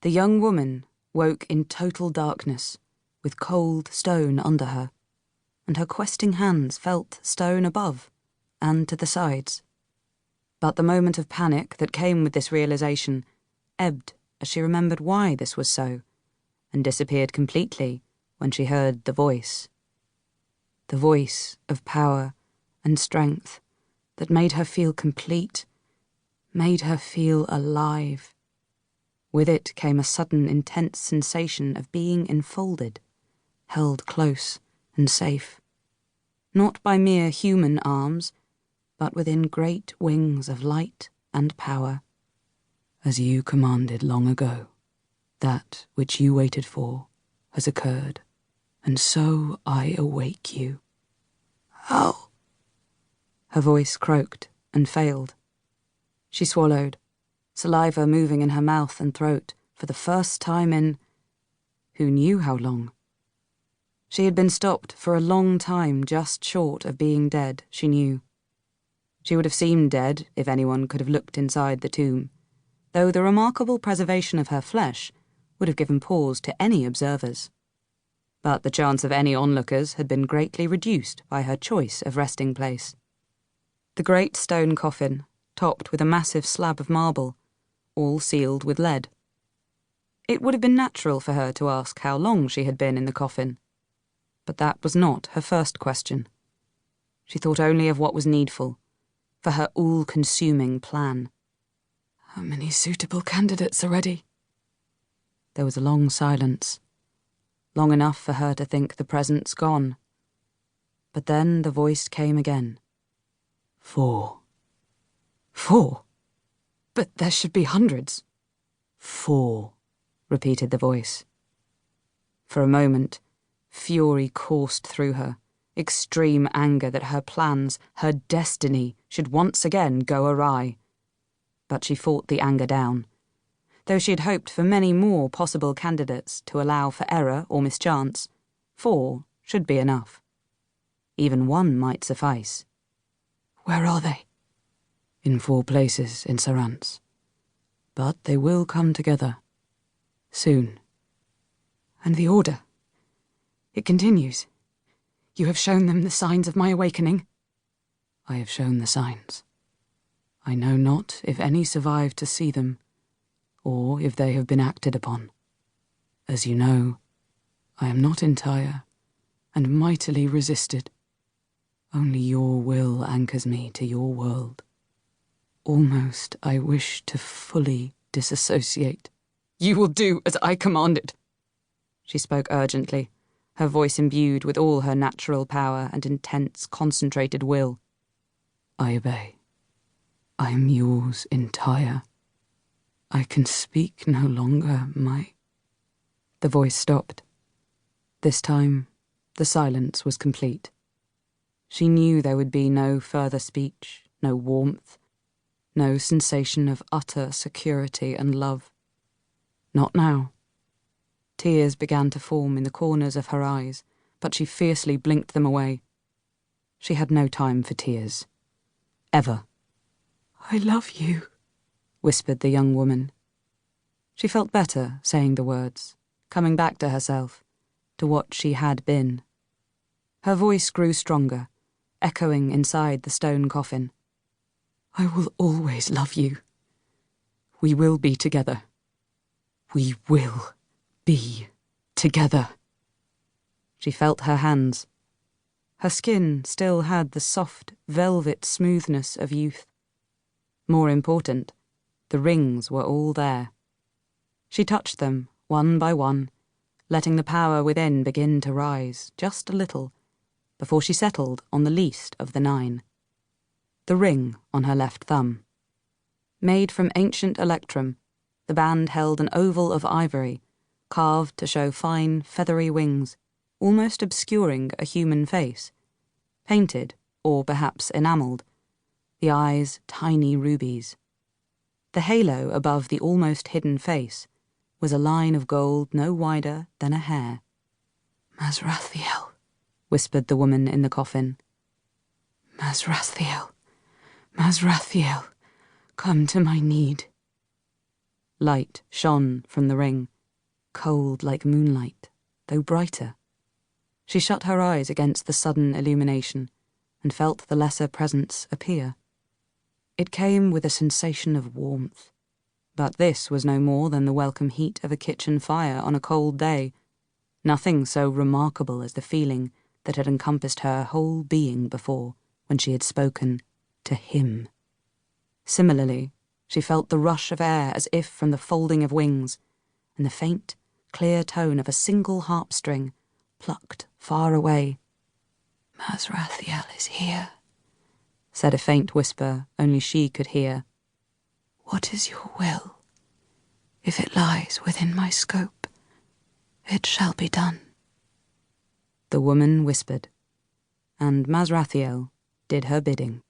The young woman woke in total darkness, with cold stone under her, and her questing hands felt stone above and to the sides. But the moment of panic that came with this realization ebbed as she remembered why this was so, and disappeared completely when she heard the voice. The voice of power and strength that made her feel complete, made her feel alive. With it came a sudden intense sensation of being enfolded, held close and safe, not by mere human arms, but within great wings of light and power. As you commanded long ago, that which you waited for has occurred, and so I awake you. How? Her voice croaked and failed. She swallowed, saliva moving in her mouth and throat for the first time in who knew how long. She had been stopped for a long time, just short of being dead, she knew. She would have seemed dead if anyone could have looked inside the tomb, though the remarkable preservation of her flesh would have given pause to any observers. But the chance of any onlookers had been greatly reduced by her choice of resting place. The great stone coffin, topped with a massive slab of marble, all sealed with lead. It would have been natural for her to ask how long she had been in the coffin, but that was not her first question. She thought only of what was needful, for her all-consuming plan. How many suitable candidates are ready? There was a long silence, long enough for her to think the presents gone. But then the voice came again. 4. 4? But there should be hundreds. 4, repeated the voice. For a moment, fury coursed through her, extreme anger that her plans, her destiny, should once again go awry. But she fought the anger down, though she had hoped for many more possible candidates to allow for error or mischance. 4 should be enough. Even 1 might suffice. Where are they? In 4 places in Sarance. But they will come together. Soon. And the order? It continues. You have shown them the signs of my awakening. I have shown the signs. I know not if any survive to see them, or if they have been acted upon. As you know, I am not entire, and mightily resisted. Only your will anchors me to your world. Almost I wish to fully disassociate. You will do as I commanded. She spoke urgently, her voice imbued with all her natural power and intense, concentrated will. I obey. I am yours entire. I can speak no longer, my... The voice stopped. This time, the silence was complete. She knew there would be no further speech, no warmth, no sensation of utter security and love. Not now. Tears began to form in the corners of her eyes, but she fiercely blinked them away. She had no time for tears. Ever. I love you, whispered the young woman. She felt better saying the words, coming back to herself, to what she had been. Her voice grew stronger, echoing inside the stone coffin. I will always love you. We will be together. We will be together. She felt her hands. Her skin still had the soft, velvet smoothness of youth. More important, the rings were all there. She touched them, one by one, letting the power within begin to rise, just a little, before she settled on the least of the 9. The ring on her left thumb. Made from ancient electrum, the band held an oval of ivory, carved to show fine, feathery wings, almost obscuring a human face, painted, or perhaps enamelled, the eyes tiny rubies. The halo above the almost hidden face was a line of gold no wider than a hair. Masrathiel, whispered the woman in the coffin. Masrathiel, Masrathiel, come to my need. Light shone from the ring, cold like moonlight, though brighter. She shut her eyes against the sudden illumination and felt the lesser presence appear. It came with a sensation of warmth, but this was no more than the welcome heat of a kitchen fire on a cold day, nothing so remarkable as the feeling that had encompassed her whole being before when she had spoken to him. Similarly, she felt the rush of air as if from the folding of wings, and the faint, clear tone of a single harp string plucked far away. "Mazrathiel is here," said a faint whisper only she could hear. "What is your will? If it lies within my scope, it shall be done." The woman whispered, and Mazrathiel did her bidding.